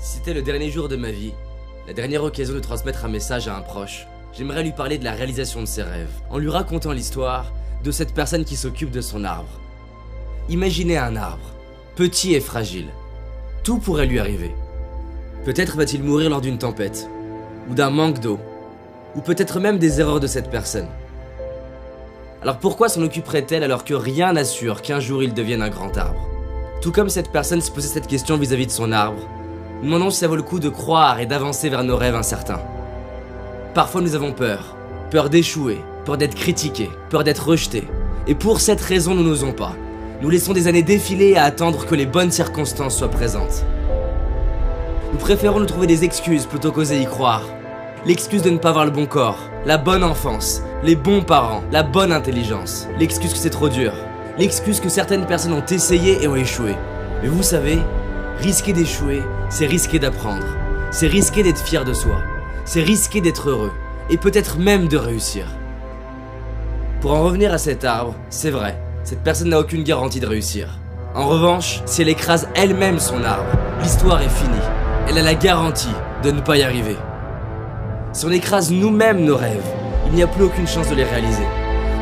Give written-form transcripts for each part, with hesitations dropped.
Si c'était le dernier jour de ma vie, la dernière occasion de transmettre un message à un proche, j'aimerais lui parler de la réalisation de ses rêves, en lui racontant l'histoire de cette personne qui s'occupe de son arbre. Imaginez un arbre, petit et fragile. Tout pourrait lui arriver. Peut-être va-t-il mourir lors d'une tempête, ou d'un manque d'eau, ou peut-être même des erreurs de cette personne. Alors pourquoi s'en occuperait-elle alors que rien n'assure qu'un jour il devienne un grand arbre? Tout comme cette personne se posait cette question vis-à-vis de son arbre, nous demandons si ça vaut le coup de croire et d'avancer vers nos rêves incertains. Parfois nous avons peur. Peur d'échouer, peur d'être critiqué, peur d'être rejeté. Et pour cette raison nous n'osons pas. Nous laissons des années défiler à attendre que les bonnes circonstances soient présentes. Nous préférons nous trouver des excuses plutôt qu'oser y croire. L'excuse de ne pas avoir le bon corps, la bonne enfance, les bons parents, la bonne intelligence. L'excuse que c'est trop dur. L'excuse que certaines personnes ont essayé et ont échoué. Mais vous savez, risquer d'échouer, c'est risquer d'apprendre. C'est risquer d'être fier de soi. C'est risquer d'être heureux. Et peut-être même de réussir. Pour en revenir à cet arbre, c'est vrai, cette personne n'a aucune garantie de réussir. En revanche, si elle écrase elle-même son arbre, l'histoire est finie. Elle a la garantie de ne pas y arriver. Si on écrase nous-mêmes nos rêves, il n'y a plus aucune chance de les réaliser.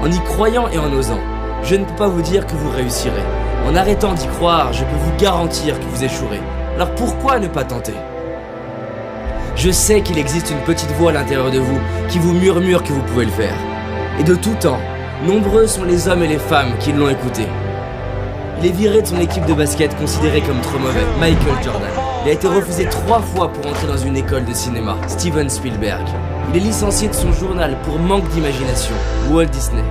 En y croyant et en osant, je ne peux pas vous dire que vous réussirez. En arrêtant d'y croire, je peux vous garantir que vous échouerez. Alors pourquoi ne pas tenter ? Je sais qu'il existe une petite voix à l'intérieur de vous qui vous murmure que vous pouvez le faire. Et de tout temps, nombreux sont les hommes et les femmes qui l'ont écouté. Il est viré de son équipe de basket considéré comme trop mauvais, Michael Jordan. Il a été refusé 3 fois pour entrer dans une école de cinéma, Steven Spielberg. Il est licencié de son journal pour manque d'imagination, Walt Disney.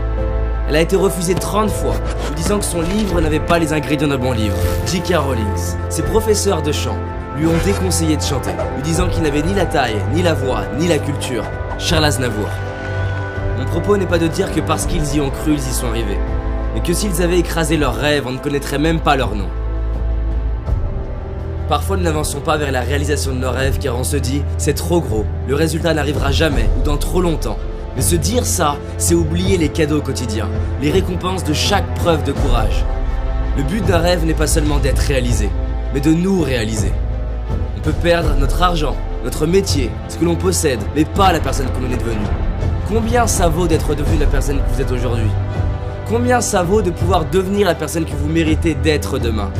Elle a été refusée 30 fois, lui disant que son livre n'avait pas les ingrédients d'un bon livre, J.K. Rowling. Ses professeurs de chant lui ont déconseillé de chanter, lui disant qu'il n'avait ni la taille, ni la voix, ni la culture, Charles Aznavour. Mon propos n'est pas de dire que parce qu'ils y ont cru, ils y sont arrivés, mais que s'ils avaient écrasé leurs rêves, on ne connaîtrait même pas leur nom. Parfois nous n'avançons pas vers la réalisation de nos rêves car on se dit « c'est trop gros, le résultat n'arrivera jamais ou dans trop longtemps ». Mais se dire ça, c'est oublier les cadeaux quotidiens, les récompenses de chaque preuve de courage. Le but d'un rêve n'est pas seulement d'être réalisé, mais de nous réaliser. On peut perdre notre argent, notre métier, ce que l'on possède, mais pas la personne que l'on est devenu. Combien ça vaut d'être devenu la personne que vous êtes aujourd'hui? Combien ça vaut de pouvoir devenir la personne que vous méritez d'être demain?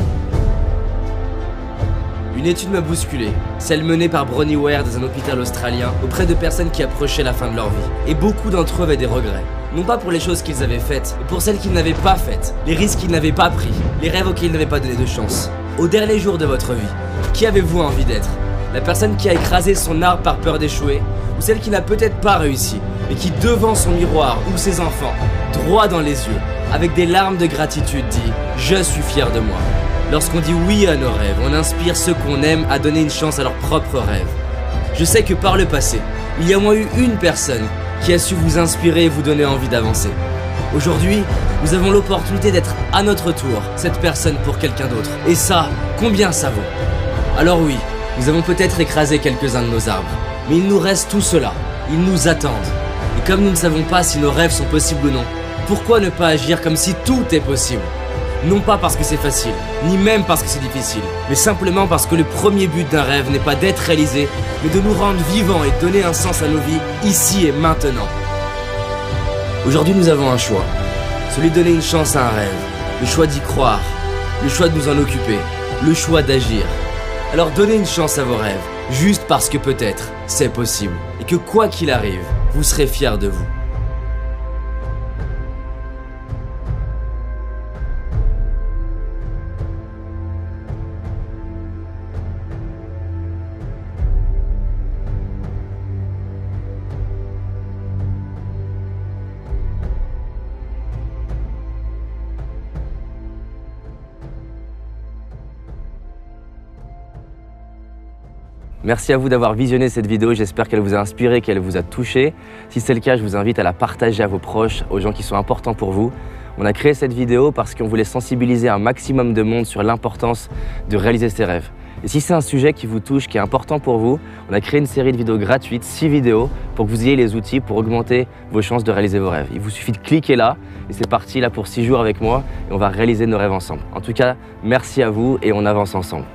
Une étude m'a bousculé, celle menée par Bronnie Ware dans un hôpital australien auprès de personnes qui approchaient la fin de leur vie. Et beaucoup d'entre eux avaient des regrets. Non pas pour les choses qu'ils avaient faites, mais pour celles qu'ils n'avaient pas faites, les risques qu'ils n'avaient pas pris, les rêves auxquels ils n'avaient pas donné de chance. Au dernier jour de votre vie, qui avez-vous envie d'être? La personne qui a écrasé son arbre par peur d'échouer? Ou celle qui n'a peut-être pas réussi, mais qui devant son miroir ou ses enfants, droit dans les yeux, avec des larmes de gratitude dit « Je suis fier de moi ». Lorsqu'on dit oui à nos rêves, on inspire ceux qu'on aime à donner une chance à leurs propres rêves. Je sais que par le passé, il y a au moins eu une personne qui a su vous inspirer et vous donner envie d'avancer. Aujourd'hui, nous avons l'opportunité d'être à notre tour cette personne pour quelqu'un d'autre. Et ça, combien ça vaut? Alors oui, nous avons peut-être écrasé quelques-uns de nos arbres, mais il nous reste tout cela. Ils nous attendent. Et comme nous ne savons pas si nos rêves sont possibles ou non, pourquoi ne pas agir comme si tout est possible? Non pas parce que c'est facile, ni même parce que c'est difficile, mais simplement parce que le premier but d'un rêve n'est pas d'être réalisé, mais de nous rendre vivants et de donner un sens à nos vies, ici et maintenant. Aujourd'hui nous avons un choix, celui de donner une chance à un rêve, le choix d'y croire, le choix de nous en occuper, le choix d'agir. Alors donnez une chance à vos rêves, juste parce que peut-être c'est possible, et que quoi qu'il arrive, vous serez fiers de vous. Merci à vous d'avoir visionné cette vidéo, j'espère qu'elle vous a inspiré, qu'elle vous a touché. Si c'est le cas, je vous invite à la partager à vos proches, aux gens qui sont importants pour vous. On a créé cette vidéo parce qu'on voulait sensibiliser un maximum de monde sur l'importance de réaliser ses rêves. Et si c'est un sujet qui vous touche, qui est important pour vous, on a créé une série de vidéos gratuites, 6 vidéos, pour que vous ayez les outils pour augmenter vos chances de réaliser vos rêves. Il vous suffit de cliquer là, et c'est parti là pour 6 jours avec moi, et on va réaliser nos rêves ensemble. En tout cas, merci à vous et on avance ensemble.